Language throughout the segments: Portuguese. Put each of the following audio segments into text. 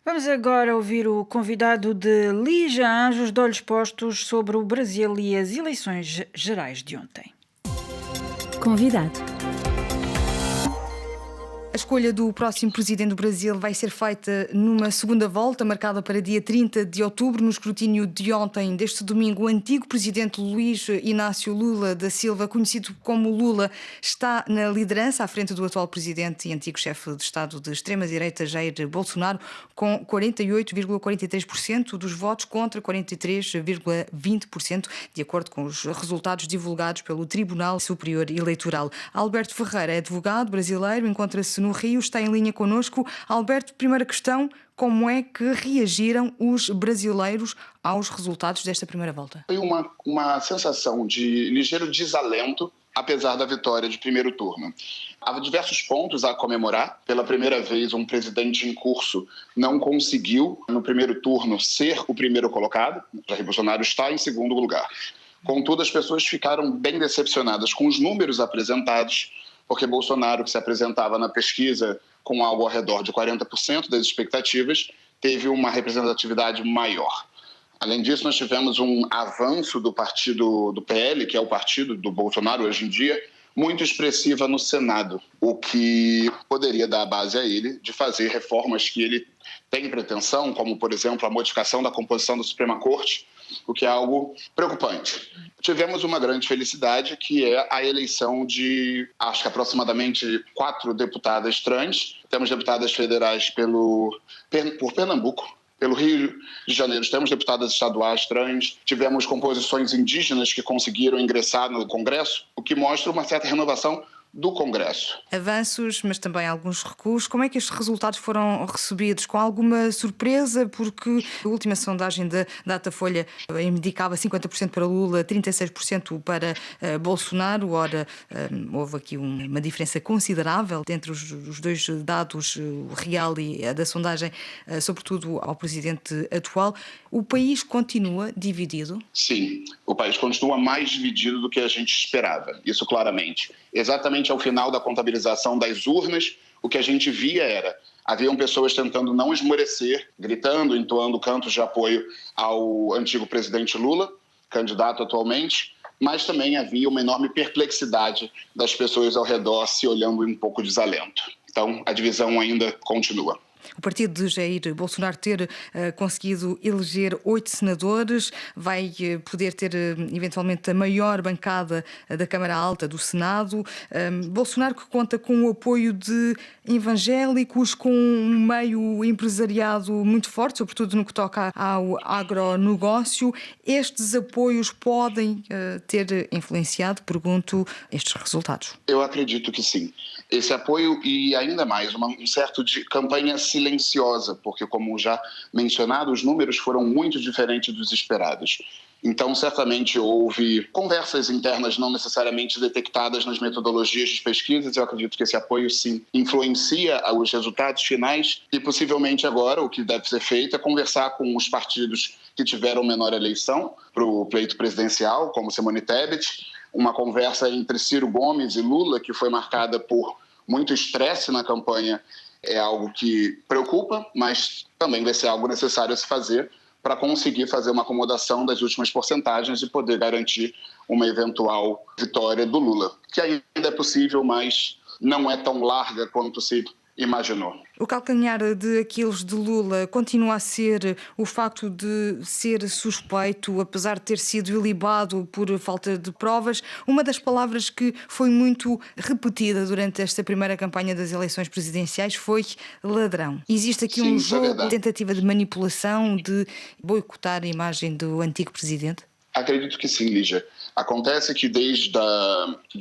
Vamos agora ouvir o convidado de Lígia Anjos, de Olhos Postos, sobre o Brasil e as eleições gerais de ontem. Convidado. A escolha do próximo presidente do Brasil vai ser feita numa segunda volta, marcada para dia 30 de outubro. No escrutínio de ontem, deste domingo, o antigo presidente Luiz Inácio Lula da Silva, conhecido como Lula, está na liderança, à frente do atual presidente e antigo chefe de Estado de extrema-direita, Jair Bolsonaro, com 48,43% dos votos contra 43,20%, de acordo com os resultados divulgados pelo Tribunal Superior Eleitoral. Alberto Ferreira é advogado brasileiro, encontra-se no Rio, está em linha connosco. Alberto, primeira questão, como é que reagiram os brasileiros aos resultados desta primeira volta? Foi uma sensação de ligeiro desalento, apesar da vitória de primeiro turno. Há diversos pontos a comemorar. Pela primeira vez, um presidente em curso não conseguiu, no primeiro turno, ser o primeiro colocado. Jair Bolsonaro está em segundo lugar. Contudo, as pessoas ficaram bem decepcionadas com os números apresentados, porque Bolsonaro, que se apresentava na pesquisa com algo ao redor de 40% das expectativas, teve uma representatividade maior. Além disso, nós tivemos um avanço do partido do PL, que é o partido do Bolsonaro hoje em dia, muito expressiva no Senado, o que poderia dar base a ele de fazer reformas que ele tem pretensão, como, por exemplo, a modificação da composição da Suprema Corte, o que é algo preocupante. Tivemos uma grande felicidade, que é a eleição de, acho que aproximadamente 4 deputadas trans. Temos deputadas federais por Pernambuco, pelo Rio de Janeiro temos deputadas estaduais trans, tivemos composições indígenas que conseguiram ingressar no Congresso, o que mostra uma certa renovação do Congresso. Avanços, mas também alguns recuos. Como é que estes resultados foram recebidos? Com alguma surpresa? Porque a última sondagem da Datafolha indicava 50% para Lula, 36% para Bolsonaro. Ora, houve aqui uma diferença considerável entre os dois dados, o real e a da sondagem, sobretudo ao presidente atual. O país continua dividido? Sim, o país continua mais dividido do que a gente esperava, isso claramente. Exatamente ao final da contabilização das urnas, o que a gente via haviam pessoas tentando não esmorecer, gritando, entoando cantos de apoio ao antigo presidente Lula, candidato atualmente, mas também havia uma enorme perplexidade das pessoas ao redor se olhando em um pouco de desalento. Então, a divisão ainda continua. O partido de Jair Bolsonaro ter conseguido eleger 8 senadores, vai poder ter eventualmente a maior bancada da Câmara Alta do Senado. Bolsonaro, que conta com o apoio de evangélicos, com um meio empresariado muito forte, sobretudo no que toca ao agronegócio. Estes apoios podem ter influenciado, pergunto, estes resultados? Eu acredito que sim. Esse apoio e ainda mais um certo de campanha silenciosa, porque, como já mencionado, os números foram muito diferentes dos esperados. Então, certamente houve conversas internas não necessariamente detectadas nas metodologias de pesquisas. Eu acredito que esse apoio, sim, influencia os resultados finais e, possivelmente, agora, o que deve ser feito é conversar com os partidos que tiveram menor eleição para o pleito presidencial, como Simone Tebet, uma conversa entre Ciro Gomes e Lula, que foi marcada por muito estresse na campanha, é algo que preocupa, mas também vai ser algo necessário a se fazer para conseguir fazer uma acomodação das últimas porcentagens e poder garantir uma eventual vitória do Lula, que ainda é possível, mas não é tão larga quanto se imaginou. O calcanhar de Aquiles de Lula continua a ser o facto de ser suspeito, apesar de ter sido ilibado por falta de provas. Uma das palavras que foi muito repetida durante esta primeira campanha das eleições presidenciais foi ladrão. Existe aqui um jogo, tentativa de manipulação, de boicotar a imagem do antigo presidente? Acredito que sim, Lígia. Acontece que desde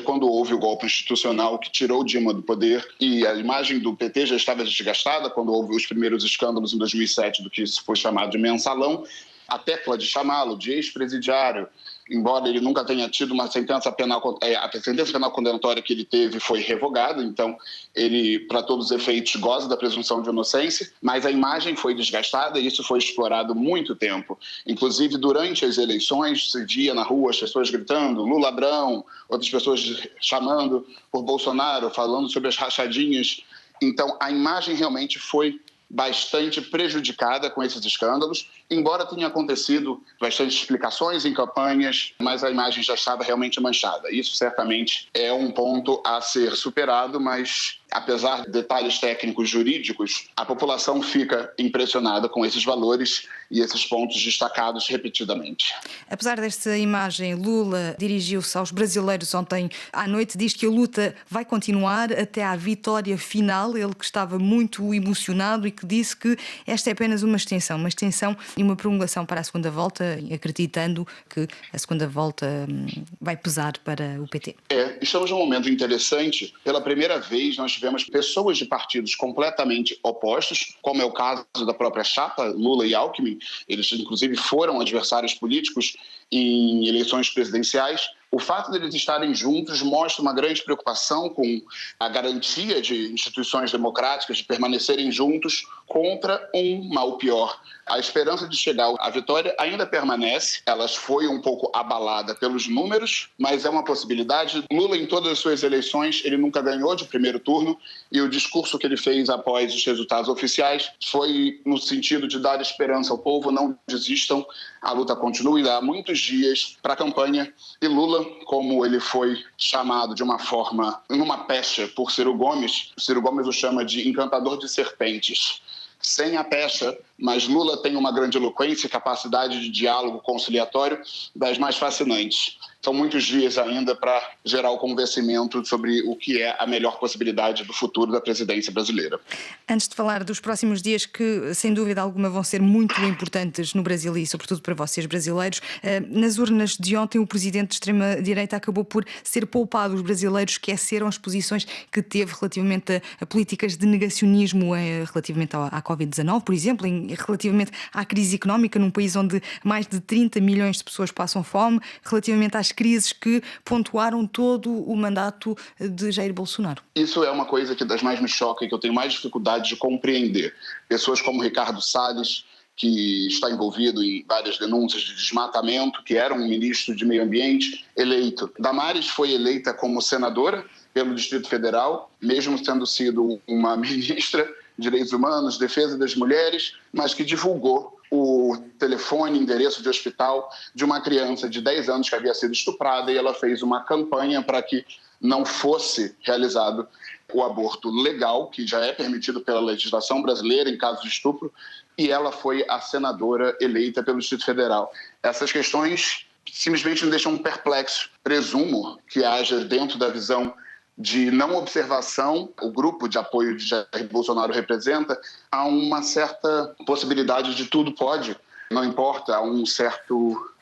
quando houve o golpe institucional que tirou Dilma do poder e a imagem do PT já estava desgastada, quando houve os primeiros escândalos em 2007 do que foi chamado de mensalão, a tecla de chamá-lo de ex-presidiário, embora ele nunca tenha tido uma sentença penal, a sentença penal condenatória que ele teve foi revogada, então ele, para todos os efeitos, goza da presunção de inocência, mas a imagem foi desgastada e isso foi explorado muito tempo. Inclusive, durante as eleições, se via na rua as pessoas gritando Lula ladrão, outras pessoas chamando por Bolsonaro, falando sobre as rachadinhas. Então, a imagem realmente foi bastante prejudicada com esses escândalos, embora tenha acontecido bastante explicações em campanhas, mas a imagem já estava realmente manchada. Isso certamente é um ponto a ser superado, mas apesar de detalhes técnicos jurídicos, a população fica impressionada com esses valores e esses pontos destacados repetidamente. Apesar desta imagem, Lula dirigiu-se aos brasileiros ontem à noite, diz que a luta vai continuar até à vitória final. Ele que estava muito emocionado e que disse que esta é apenas uma extensão e uma prolongação para a segunda volta, acreditando que a segunda volta vai pesar para o PT. Estamos num momento interessante. Pela primeira vez nós tivemos pessoas de partidos completamente opostos, como é o caso da própria chapa, Lula e Alckmin. Eles, inclusive, foram adversários políticos em eleições presidenciais. O fato de eles estarem juntos mostra uma grande preocupação com a garantia de instituições democráticas de permanecerem juntos contra um mal pior. A esperança de chegar à vitória ainda permanece. Ela foi um pouco abalada pelos números, mas é uma possibilidade. Lula, em todas as suas eleições, ele nunca ganhou de primeiro turno e o discurso que ele fez após os resultados oficiais foi no sentido de dar esperança ao povo, não desistam, a luta continua. Há muitos dias para a campanha e Lula, como ele foi chamado de uma forma, numa pecha por Ciro Gomes o chama de encantador de serpentes. Sem a pecha, mas Lula tem uma grande eloquência e capacidade de diálogo conciliatório das mais fascinantes. São muitos dias ainda para gerar o convencimento sobre o que é a melhor possibilidade do futuro da presidência brasileira. Antes de falar dos próximos dias, que sem dúvida alguma vão ser muito importantes no Brasil e sobretudo para vocês brasileiros, nas urnas de ontem o presidente de extrema-direita acabou por ser poupado. Os brasileiros esqueceram as posições que teve relativamente a políticas de negacionismo relativamente à Covid-19, por exemplo, relativamente à crise económica num país onde mais de 30 milhões de pessoas passam fome, relativamente às crises que pontuaram todo o mandato de Jair Bolsonaro. Isso é uma coisa que das mais me choca e que eu tenho mais dificuldade de compreender. Pessoas como Ricardo Salles, que está envolvido em várias denúncias de desmatamento, que era um ministro de meio ambiente eleito. Damares foi eleita como senadora pelo Distrito Federal, mesmo tendo sido uma ministra de Direitos Humanos, Defesa das Mulheres, mas que divulgou o telefone, endereço de hospital de uma criança de 10 anos que havia sido estuprada, e ela fez uma campanha para que não fosse realizado o aborto legal, que já é permitido pela legislação brasileira em caso de estupro, e ela foi a senadora eleita pelo Distrito Federal. Essas questões simplesmente me deixam perplexo. Presumo que haja dentro da visão de não observação, o grupo de apoio de Jair Bolsonaro representa, há uma certa possibilidade de tudo pode, não importa, há um certo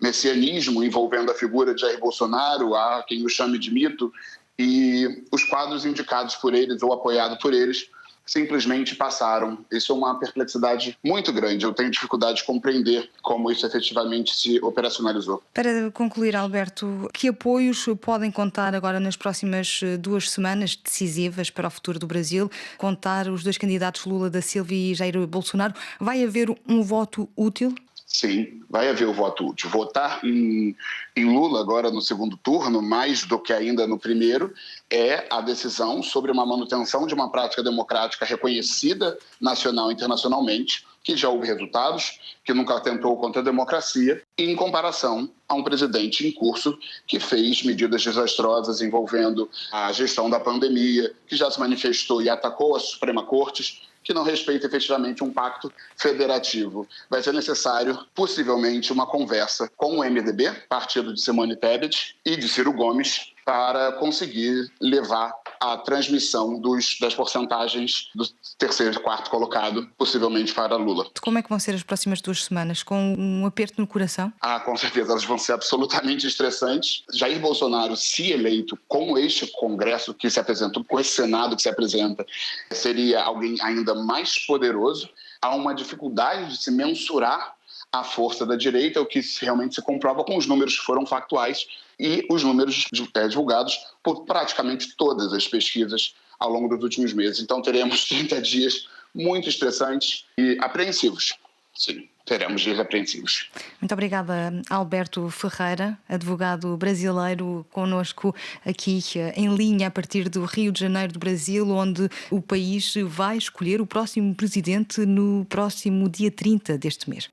messianismo envolvendo a figura de Jair Bolsonaro, há quem o chame de mito, e os quadros indicados por eles ou apoiados por eles simplesmente passaram. Isso é uma perplexidade muito grande. Eu tenho dificuldade de compreender como isso efetivamente se operacionalizou. Para concluir, Alberto, que apoios podem contar agora nas próximas 2 semanas decisivas para o futuro do Brasil? Contar os 2 candidatos, Lula da Silva e Jair Bolsonaro. Vai haver um voto útil? Sim, vai haver o voto útil. Votar em Lula agora no segundo turno, mais do que ainda no primeiro, é a decisão sobre uma manutenção de uma prática democrática reconhecida nacional e internacionalmente, que já houve resultados, que nunca atentou contra a democracia, em comparação a um presidente em curso que fez medidas desastrosas envolvendo a gestão da pandemia, que já se manifestou e atacou a Suprema Corte, que não respeita efetivamente um pacto federativo. Vai ser necessário, possivelmente, uma conversa com o MDB, partido de Simone Tebet, e de Ciro Gomes, para conseguir levar a transmissão das porcentagens do terceiro e quarto colocado, possivelmente para Lula. Como é que vão ser as próximas 2 semanas? Com um aperto no coração? Com certeza, elas vão ser absolutamente estressantes. Jair Bolsonaro, se eleito com este Congresso que se apresenta, com esse Senado que se apresenta, seria alguém ainda mais poderoso. Há uma dificuldade de se mensurar a força da direita, o que realmente se comprova com os números que foram factuais e os números divulgados por praticamente todas as pesquisas ao longo dos últimos meses. Então teremos 30 dias muito estressantes e apreensivos. Sim, seremos irrepreensíveis. Muito obrigada, Alberto Ferreira, advogado brasileiro, connosco aqui em linha a partir do Rio de Janeiro do Brasil, onde o país vai escolher o próximo presidente no próximo dia 30 deste mês.